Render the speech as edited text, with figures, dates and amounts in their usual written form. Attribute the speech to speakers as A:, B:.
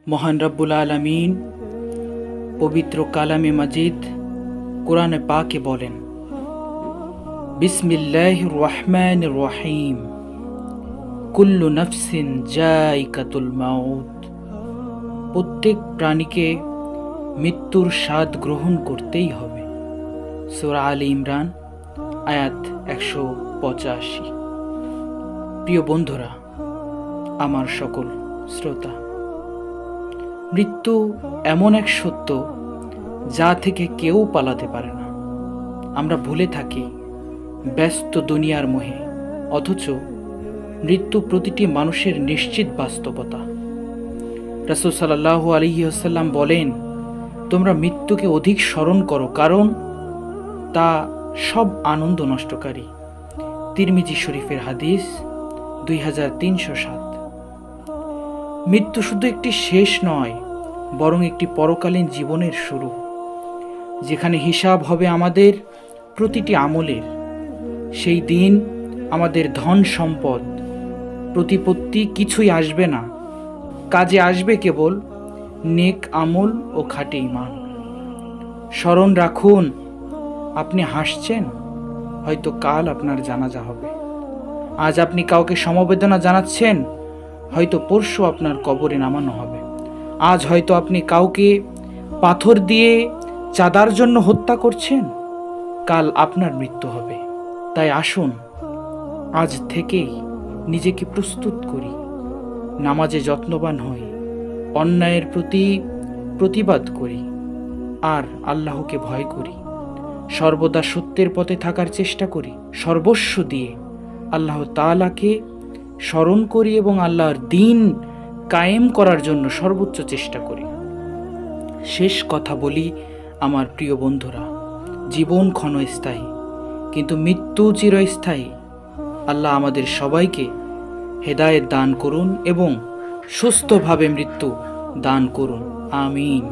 A: মহান রব্বুল আলামিন পবিত্র কালামে মাজিদ কোরআনে পাকে বলেন, বিসমিল্লাহির রহমানির রহিম, কুল্লু নাফসিন যায়িকাতুল মাউত। প্রত্যেক প্রাণীকে মৃত্যুর স্বাদ গ্রহণ করতেই হবে। সূরা আলে ইমরান আয়াত 185। প্রিয় বন্ধুরা, আমার সকল শ্রোতা, মৃত্যু এমন এক সত্য যা থেকে কেউ পালাতে পারে না। আমরা ভুলে থাকি ব্যস্ত দুনিয়ার মোহে, অথচ মৃত্যু প্রতিটি মানুষের নিশ্চিত বাস্তবতা। রাসূল সাল্লাল্লাহু আলাইহি ওয়াসাল্লাম বলেন, তোমরা মৃত্যুকে অধিক স্মরণ করো, কারণ তা সব আনন্দ নষ্টকারী। তিরমিজি শরীফের হাদিস 2307। মৃত্যু শুধু একটি শেষ নয়, বরং একটি পরকালীন জীবনের শুরু, যেখানে হিসাব হবে আমাদের প্রতিটি আমলের। সেই দিন আমাদের ধন সম্পদ, প্রতিপত্তি কিছুই আসবে না। কাজে আসবে কেবল নেক আমল ও খাঁটি ঈমান। স্মরণ রাখুন, আপনি হাসছেন, হয়তো কাল আপনার জানাজা হবে। আজ আপনি কাউকে সমবেদনা জানাচ্ছেন, হয়তো পরশু আপনার কবরে নামানো হবে। আজ হয়তো আপনি কাউকে পাথর দিয়ে চাঁদার জন্য হত্যা করছেন, কাল আপনার মৃত্যু হবে। তাই আসুন আজ থেকেই নিজেকে প্রস্তুত করি, নামাজে যত্নবান হই, অন্যায়ের প্রতি প্রতিবাদ করি, আর আল্লাহকে ভয় করি। সর্বদা সত্যের পথে থাকার চেষ্টা করি, সর্বস্ব দিয়ে আল্লাহ তাআলাকে স্মরণ করি এবং আল্লাহর দ্বীন কায়েম করার জন্য সর্বোচ্চ চেষ্টা করি। শেষ কথা বলি, আমার প্রিয় বন্ধুরা, জীবন ক্ষণস্থায়ী, কিন্তু মৃত্যু চিরস্থায়ী। আল্লাহ আমাদের সবাইকে হেদায়েত দান করুন এবং সুস্থভাবে মৃত্যু দান করুন। আমিন।